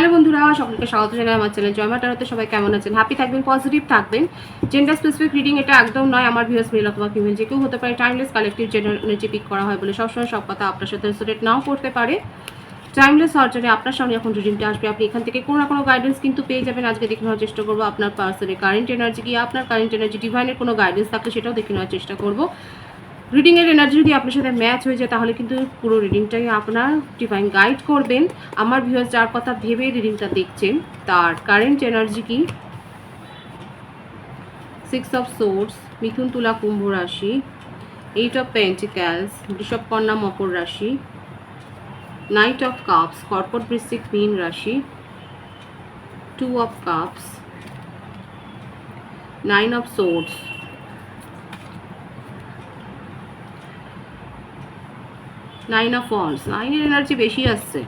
Hello বন্ধুরা, সকলকে স্বাগত জানাই আমার চ্যানেল জয় মা ট্যারোতে। সবাই কেমন আছেন? হ্যাপি থাকবেন, পজিটিভ থাকবেন। জেন্ডার স্পেসিফিক রিডিং এটা একদম নয়। আমার ভিউয়ার্স মেল অথবা ফিমেল যে কেউ হতে পারে। Timeless collective gender energy peak করা হয় বলে সবসময় সব কথা আপনার সাথে রেসোনেট নাও করতে পারে। টাইমলেস সার্জারি আপনার সামনে এখন রিডিংটা আসবে। আপনি এখান থেকে কোনো না কোনো গাইডেন্স কিন্তু পেয়ে যাবেন। আজকে দেখে নেওয়ার চেষ্টা করবো আপনার পার্সনের কারেন্ট এনার্জি কি, আপনার কারেন্ট এনার্জি ডিভাইনের কোনো গাইডেন্স থাকলে সেটাও দেখে নেওয়ার চেষ্টা করবো। রিডিংয়ের এনার্জি যদি আপনার সাথে ম্যাচ হয়ে যায় তাহলে কিন্তু পুরো রিডিংটাই আপনার ডিভাইন গাইড করবেন। আমার ভিউয়ার্স যার কথা ভেবে রিডিংটা দেখছেন তার কারেন্ট এনার্জি কি? 6 অফ সোর্স, মিথুন তুলা কুম্ভ রাশি, 8 অফ পেন্টিক্যালস, বৃষভ কন্যা মকর রাশি, নাইট অফ কাপস, কর্কট বৃশ্চিক মীন রাশি, 2 of cups, 9 of swords, 9 of wands. 9 এর এনার্জি বেশি আসছে,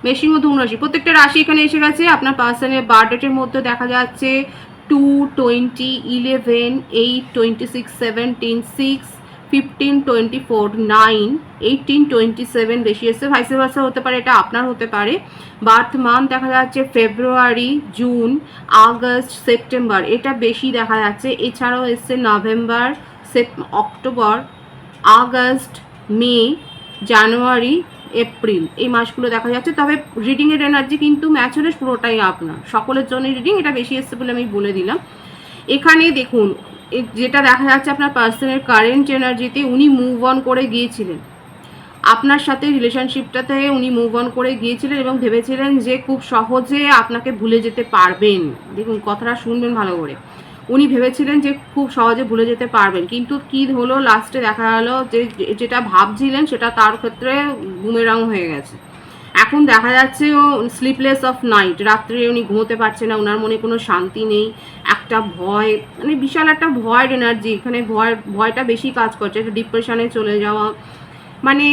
মেশিং ও ধুম রাশি। প্রত্যেকটা রাশি এখানে এসে গেছে। আপনার পার্সনের বার্থ ডেটের মধ্যে দেখা যাচ্ছে 2, 20, 11, 8, 26, 17, 6, 15, 24, 9, 18, 27 বেশি এসছে। ভাইসে ভার্সা হতে পারে, এটা আপনার হতে পারে। বার্থ মান্থ দেখা যাচ্ছে ফেব্রুয়ারি, জুন, আগস্ট, সেপ্টেম্বর, এটা বেশি দেখা যাচ্ছে। এছাড়াও এসছে নভেম্বর, অক্টোবর, আগস্ট, মে, জানুয়ারি, এপ্রিল, এই মাসগুলো দেখা যাচ্ছে। তবে রিডিংয়ের এনার্জি কিন্তু ম্যাচ হলে পুরোটাই আপনার, সকলের জন্য রিডিং এটা বেশি এসছে বলে আমি বলে দিলাম। এখানে দেখুন যেটা দেখা যাচ্ছে আপনার পার্সনের কারেন্ট এনার্জিতে উনি মুভ অন করে গিয়েছিলেন। আপনার সাথে রিলেশনশিপটাতে উনি মুভ অন করে গিয়েছিলেন এবং ভেবেছিলেন যে খুব সহজে আপনাকে ভুলে যেতে পারবেন। দেখুন কথাটা শুনবেন ভালো করে। উনি ভেবেছিলেন যে খুব সহজে ভুলে যেতে পারবেন, কিন্তু কি হলো লাস্টে দেখা গেল যে যেটা ভাবছিলেন সেটা তার ক্ষেত্রে বুমেরাং হয়ে গেছে। এখন দেখা যাচ্ছে ও স্লিপলেস অফ নাইট, রাত্রে উনি ঘুমোতে পারছে না, ওনার মনে কোনো শান্তি নেই, একটা ভয়, মানে বিশাল একটা ভয়ের এনার্জি এখানে, ভয়টা বেশি কাজ করছে, একটা ডিপ্রেশনে চলে যাওয়া। মানে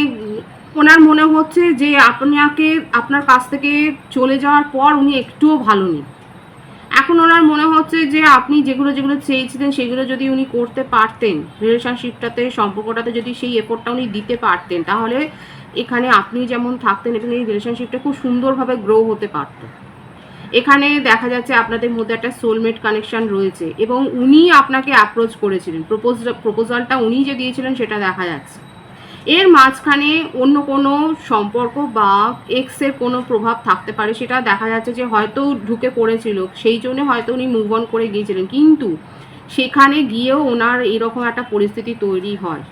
ওনার মনে হচ্ছে যে আপনাকে আপনার কাছ থেকে চলে যাওয়ার পর উনি একটুও ভালো নেই। এখন ওনার মনে হচ্ছে যে আপনি যেগুলো যেগুলো চেয়েছিলেন সেগুলো যদি উনি করতে পারতেন, রিলেশনশিপটাতে সম্পর্কটাতে যদি সেই এফোর্টটা উনি দিতে পারতেন, তাহলে এখানে আপনি যেমন থাকতেন এবং এই রিলেশনশিপটা খুব সুন্দরভাবে গ্রো হতে পারত। এখানে দেখা যাচ্ছে আপনাদের মধ্যে একটা সোলমেট কানেকশন রয়েছে এবং উনি আপনাকে অ্যাপ্রোচ করেছিলেন, প্রপোজালটা উনি যে দিয়েছিলেন সেটা দেখা যাচ্ছে। এর মাঝখানে অন্য কোনো সম্পর্ক বা এক্সের কোনো প্রভাব থাকতে পারে, সেটা দেখা যাচ্ছে যে হয়তো ঢুকে পড়েছিল, সেই জন্য হয়তো উনি মুভ অন করে গিয়েছিলেন, কিন্তু সেখানে গিয়েও ওনার এরকম একটা পরিস্থিতি তৈরি হয়,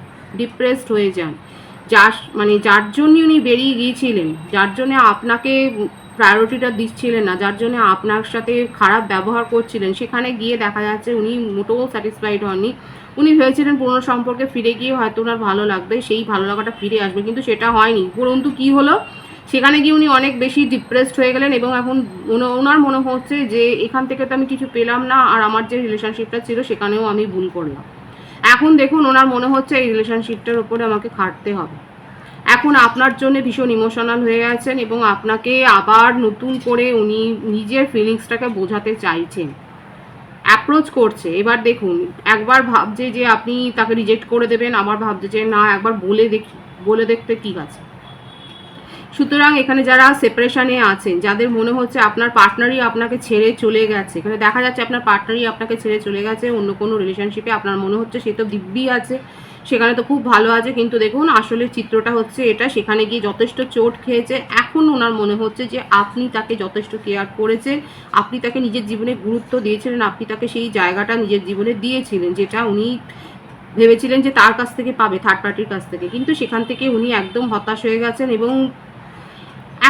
ডিপ্রেসড হয়ে যান। যার জন্য উনি বেরিয়ে গিয়েছিলেন, যার জন্য আপনাকে প্রায়োরিটিটা দিচ্ছিলেন না, যার জন্য আপনার সাথে খারাপ ব্যবহার করছিলেন, সেখানে গিয়ে দেখা যাচ্ছে উনি মোটেও স্যাটিসফাইড হননি। উনি ভেবেছিলেন পুরনো সম্পর্কে ফিরে গিয়ে হয়তো ওনার ভালো লাগবে, সেই ভালো লাগাটা ফিরে আসবে, কিন্তু সেটা হয়নি। পরন্তু কি হলো, সেখানে গিয়ে উনি অনেক বেশি ডিপ্রেসড হয়ে গেলেন এবং এখন ওনার মনে হচ্ছে যে এখান থেকে তো আমি কিছু পেলাম না, আর আমার যে রিলেশনশিপটা ছিল সেখানেও আমি ভুল করলাম। এখন দেখুন ওনার মনে হচ্ছে এই রিলেশনশিপটার ওপরে আমাকে খাটতে হবে। এখন আপনার জন্য ভীষণ ইমোশনাল হয়ে গেছেন এবং আপনাকে আবার নতুন করে উনি নিজের ফিলিংসটাকে বোঝাতে চাইছেন, অ্যাপ্রোচ করছে। এবার দেখুন, একবার ভাবছে যে আপনি তাকে রিজেক্ট করে দেবেন, আবার ভাবছে যে না একবার বলে দেখতে ঠিক আছে। সুতরাং এখানে যারা সেপারেশনে আছেন, যাদের মনে হচ্ছে আপনার পার্টনারই আপনাকে ছেড়ে চলে গেছে, এখানে দেখা যাচ্ছে আপনার পার্টনারই আপনাকে ছেড়ে চলে গেছে অন্য কোনো রিলেশনশিপে, আপনার মনে হচ্ছে সে তো দিব্যি আছে, সেখানে তো খুব ভালো আছে, কিন্তু দেখুন আসলে চিত্রটা হচ্ছে এটা, সেখানে গিয়ে যথেষ্ট চোট খেয়েছে। এখন ওনার মনে হচ্ছে যে আপনি তাকে যথেষ্ট কেয়ার করেছেন, আপনি তাকে নিজের জীবনে গুরুত্ব দিয়েছিলেন, আপনি তাকে সেই জায়গাটা নিজের জীবনে দিয়েছিলেন যেটা উনি ভেবেছিলেন যে তার কাছ থেকে পাবে, থার্ড পার্টির কাছ থেকে, কিন্তু সেখান থেকে উনি একদম হতাশ হয়ে গেছেন এবং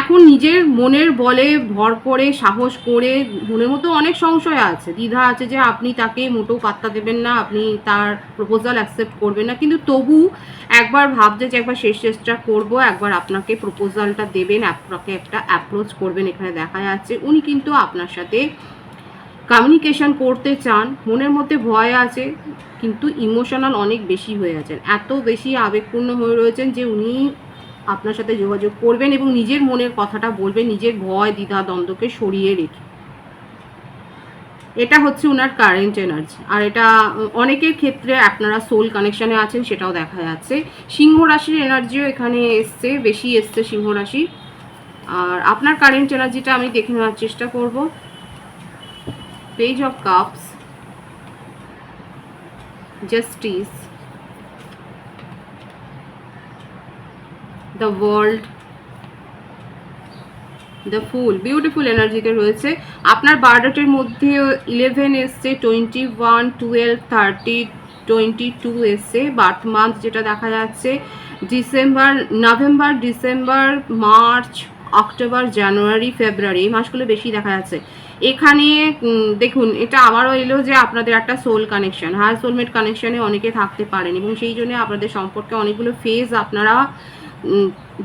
এখন নিজের মনের বলে ভর করে সাহস করে, মনের মতো অনেক সংশয় আছে, দ্বিধা আছে যে আপনি তাকে মোটেও পাত্তা দেবেন না, আপনি তার প্রপোজাল অ্যাকসেপ্ট করবেন না, কিন্তু তবু একবার ভাবছে যে একবার শেষ চেষ্টা করব, একবার আপনাকে প্রপোজালটা দেবেন, আপনাকে একটা অ্যাপ্রোচ করবেন। এখানে দেখা যাচ্ছে উনি কিন্তু আপনার সাথে কমিউনিকেশন করতে চান, মনের মধ্যে ভয় আছে, কিন্তু ইমোশনাল অনেক বেশি হয়ে আছেন, এত বেশি আবেগপূর্ণ হয়ে রয়েছেন যে উনি আপনার সাথে যোগাযোগ করবেন এবং নিজের মনের কথাটা বলবেন, নিজের ভয় দ্বিধা দ্বন্দ্বকে সরিয়ে রেখে। এটা হচ্ছে ওনার কারেন্ট এনার্জি। আর এটা অনেকের ক্ষেত্রে আপনারা সোল কানেকশানে আছেন সেটাও দেখা যাচ্ছে। সিংহ রাশির এনার্জিও এখানে এসছে, বেশি এসছে সিংহ রাশি। আর আপনার কারেন্ট এনার্জিটা আমি দেখে নেওয়ার চেষ্টা করব। Page of cups, justice, the world, the fool, beautiful এনার্জিতে রয়েছে। আপনার বার্থডেটের মধ্যে 11 এসছে, 21, 12, 30, 22 এসছে বার্থ মান্থ যেটা দেখা যাচ্ছে। নভেম্বর, ডিসেম্বর, মার্চ, অক্টোবর, জানুয়ারি, ফেব্রুয়ারি, এই মাসগুলো বেশি দেখা যাচ্ছে। এখানে দেখুন, এটা আবারও এলো যে আপনাদের একটা সোল কানেকশন, হ্যাঁ সোলমেট কানেকশনে অনেকে থাকতে পারেন এবং সেই জন্য আপনাদের সম্পর্কে অনেকগুলো ফেজ আপনারা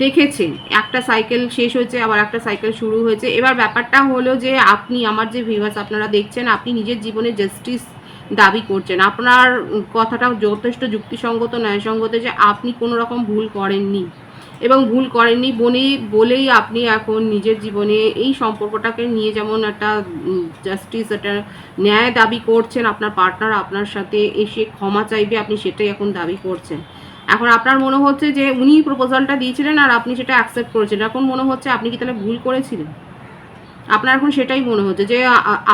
দেখেছেন। একটা সাইকেল শেষ হয়েছে, আবার একটা সাইকেল শুরু হয়েছে। এবার ব্যাপারটা হলো যে আপনি, আমার যে ভিউয়ার্স আপনারা দেখছেন, আপনি নিজের জীবনে জাস্টিস দাবি করছেন। আপনার কথাটা যথেষ্ট যুক্তিসঙ্গত, ন্যায়সঙ্গত যে আপনি কোনো রকম ভুল করেননি এবং ভুল করেননি বলেই আপনি এখন নিজের জীবনে এই সম্পর্কটাকে নিয়ে যেমন একটা জাস্টিস, একটা ন্যায় দাবি করছেন। আপনার পার্টনার আপনার সাথে এসে ক্ষমা চাইবে, আপনি সেটাই এখন দাবি করছেন। এখন আপনার মনে হচ্ছে যে উনি প্রপোজালটা দিয়েছিলেন আর আপনি সেটা অ্যাকসেপ্ট করেছেন। এখন মনে হচ্ছে আপনি কি তাহলে ভুল করেছিলেন? আপনার এখন সেটাই মনে হচ্ছে যে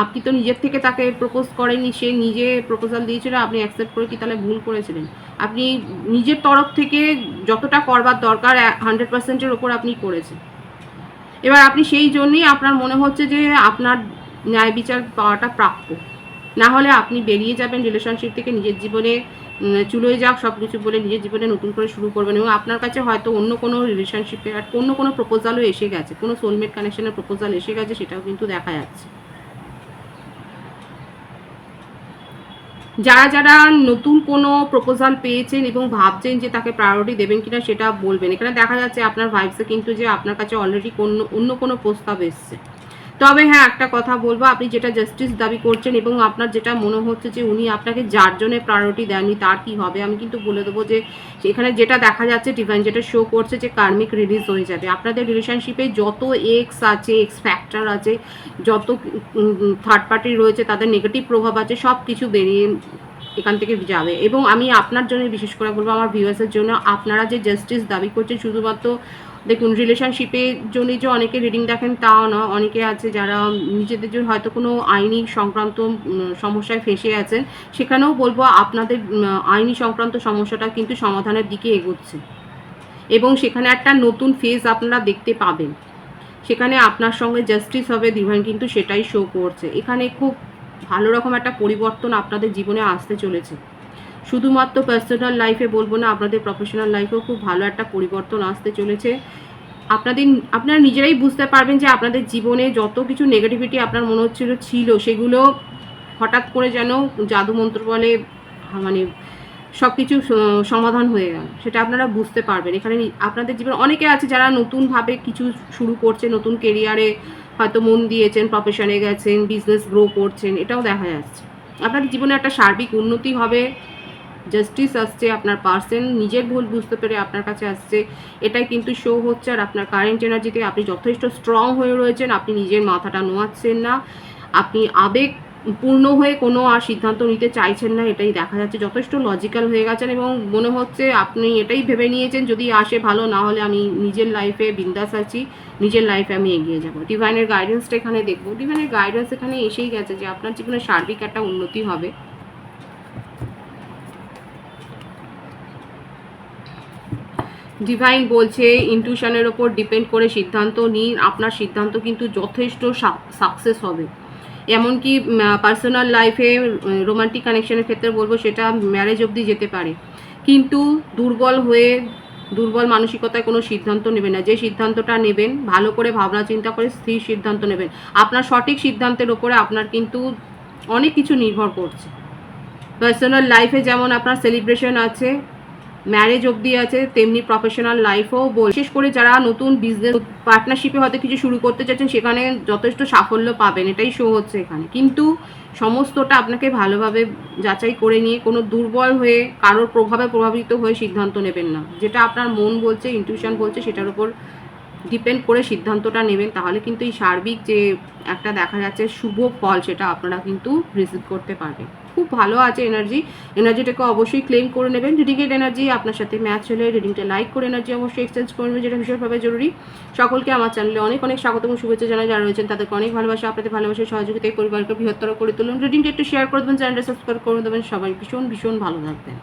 আপনি তো নিজের থেকে তাকে প্রপোজ করেননি, সে নিজে প্রপোজাল দিয়েছিল, আপনি অ্যাকসেপ্ট করে কি তাহলে ভুল করেছিলেন? আপনি নিজের তরফ থেকে যতটা করবার দরকার 100%-এর ওপর আপনি করেছেন। এবার আপনি সেই জন্যই আপনার মনে হচ্ছে যে আপনার ন্যায় বিচার পাওয়াটা প্রাপ্য। না হলে আপনি বেরিয়ে যাবেন রিলেশনশিপ থেকে, নিজের জীবনে চুলোয় যাক সব কিছু বলে নিজের জীবনে নতুন করে শুরু করবেন। এবং আপনার কাছে হয়তো অন্য কোনো রিলেশনশিপে আর অন্য কোনো প্রপোজালও এসে গেছে, কোনো সোলমেট কানেকশনের প্রপোজাল এসে গেছে, সেটাও কিন্তু দেখা যাচ্ছে। যারা যারা নতুন কোনো প্রপোজাল পেয়েছেন এবং ভাবছেন যে তাকে প্রায়োরিটি দেবেন কিনা সেটা বলবেন। এখানে দেখা যাচ্ছে আপনার ভাইবসে কিন্তু যে আপনার কাছে অলরেডি অন্য কোনো প্রস্তাব এসছে। তবে হ্যাঁ, একটা কথা বলবো, আপনি যেটা জাস্টিস দাবি করছেন এবং আপনার যেটা মনে হচ্ছে যে উনি আপনাকে যার জন্য প্রায়োরিটি দেননি তার কি হবে, আমি কিন্তু বলে দেবো যে এখানে যেটা দেখা যাচ্ছে, ডিভাইন যেটা শো করছে যে কার্মিক রিলিজ হয়ে যাবে। আপনাদের রিলেশনশিপে যত এক্স আছে, এক্স ফ্যাক্টর আছে, যত থার্ড পার্টি রয়েছে, তাদের নেগেটিভ প্রভাব আছে, সব কিছু বেরিয়ে এখান থেকে যাবে। এবং আমি আপনার জন্য বিশেষ করে বলবো, আমার ভিউয়ার্সের জন্য, আপনারা যে জাস্টিস দাবি করছেন শুধুমাত্র দেখুন রিলেশনশিপের জন্য যে অনেকে রিডিং দেখেন তাও না, অনেকে আছে যারা নিজেদের জন্য হয়তো কোনো আইনি সংক্রান্ত সমস্যায় ফেঁসে আছেন, সেখানেও বলবো আপনাদের আইনি সংক্রান্ত সমস্যাটা কিন্তু সমাধানের দিকে এগোচ্ছে এবং সেখানে একটা নতুন ফেজ আপনারা দেখতে পাবেন। সেখানে আপনার সঙ্গে জাস্টিস হবে, ডিভাইন কিন্তু সেটাই শো করছে। এখানে খুব ভালো রকম একটা পরিবর্তন আপনাদের জীবনে আসতে চলেছে। শুধুমাত্র পার্সোনাল লাইফে বলবো না, আপনাদের প্রফেশনাল লাইফেও খুব ভালো একটা পরিবর্তন আসতে চলেছে। আপনারা নিজেরাই বুঝতে পারবেন যে আপনাদের জীবনে যত কিছু নেগেটিভিটি আপনার মনে ছিল সেগুলো হঠাৎ করে যেন জাদুমন্ত্র বলে মানে সব কিছু সমাধান হয়ে গেল, সেটা আপনারা বুঝতে পারবেন। এখানে আপনাদের জীবনে অনেকে আছে যারা নতুনভাবে কিছু শুরু করছে, নতুন কেরিয়ারে হয়তো মন দিয়েছেন, প্রফেশনে গেছেন, বিজনেস গ্রো করছেন, এটাও দেখা যাচ্ছে। আপনাদের জীবনে একটা সার্বিক উন্নতি হবে, জাস্টিস আসছে, আপনার পার্সন নিজের ভুল বুঝতে পেরে আপনার কাছে আসছে, এটাই কিন্তু শো হচ্ছে। আর আপনার কারেন্ট এনার্জিতে আপনি যথেষ্ট স্ট্রং হয়ে রয়েছেন, আপনি নিজের মাথাটা নোয়াচ্ছেন না, আপনি আবেগ পূর্ণ হয়ে কোনো আর সিদ্ধান্ত নিতে চাইছেন না, এটাই দেখা যাচ্ছে। যথেষ্ট লজিক্যাল হয়ে গেছেন এবং মনে হচ্ছে আপনি এটাই ভেবে নিয়েছেন যদি আসে ভালো, না হলে আমি নিজের লাইফে বিন্দাস আছি, নিজের লাইফে আমি এগিয়ে যাব। ডিভাইনের গাইডেন্সটা এখানে দেখবো। ডিভাইনের গাইডেন্স এখানে এসেই গেছে যে আপনার জীবনে সার্বিক একটা উন্নতি হবে। ডিভাইন বলছে ইনটিউশনের ওপর ডিপেন্ড করে সিদ্ধান্ত নিন, আপনার সিদ্ধান্ত কিন্তু যথেষ্ট সাকসেস হবে। এমনকি পার্সোনাল লাইফে রোমান্টিক কানেকশনের ক্ষেত্রে বলবো সেটা ম্যারেজ অবধি যেতে পারে, কিন্তু দুর্বল মানসিকতায় কোনো সিদ্ধান্ত নেবেন না। যে সিদ্ধান্তটা নেবেন ভালো করে ভাবনা চিন্তা করে স্থির সিদ্ধান্ত নেবেন। আপনার সঠিক সিদ্ধান্তের ওপরে আপনার কিন্তু অনেক কিছু নির্ভর করছে। পার্সোনাল লাইফে যেমন আপনার সেলিব্রেশন আছে, ম্যারেজ অবধি আছে, তেমনি প্রফেশনাল লাইফেও বিশেষ করে যারা নতুন বিজনেস পার্টনারশিপে হয়তো কিছু শুরু করতে চাচ্ছেন সেখানে যথেষ্ট সাফল্য পাবেন, এটাই শো হচ্ছে এখানে। কিন্তু সমস্তটা আপনাকে ভালোভাবে যাচাই করে নিয়ে কোনো দুর্বল হয়ে কারোর প্রভাবে প্রভাবিত হয়ে সিদ্ধান্ত নেবেন না। যেটা আপনার মন বলছে, ইনটিউশন বলছে, সেটার উপর ডিপেন্ড করে সিদ্ধান্তটা নেবেন, তাহলে কিন্তু এই সার্বিক যে একটা দেখা যাচ্ছে শুভ ফল সেটা আপনারা কিন্তু রিসিভ করতে পারবেন। খুব ভালো আছে এনার্জিটাকে অবশ্যই ক্লেম করে নেবেন। রিডিংয়ের এনার্জি আপনার সাথে ম্যাচ হলে রিডিংটা লাইক করে এনার্জি অবশ্যই এক্সচেঞ্জ করবেন, যেটা ভীষণভাবে জরুরি। সকলকে আমার চ্যানেলে অনেক অনেক স্বাগত এবং শুভেচ্ছা জানাই। যারা রয়েছেন তাদেরকে অনেক ভালোবাসা, আপনাদের ভালোবাসার সহযোগিতায় পরিবারকে বৃহত্তর করে তুলুন। রিডিংটা একটু শেয়ার করে দেবেন, চ্যানেলটা সাবস্ক্রাইব করে দেবেন। সবাই ভীষণ ভীষণ ভালো থাকবেন।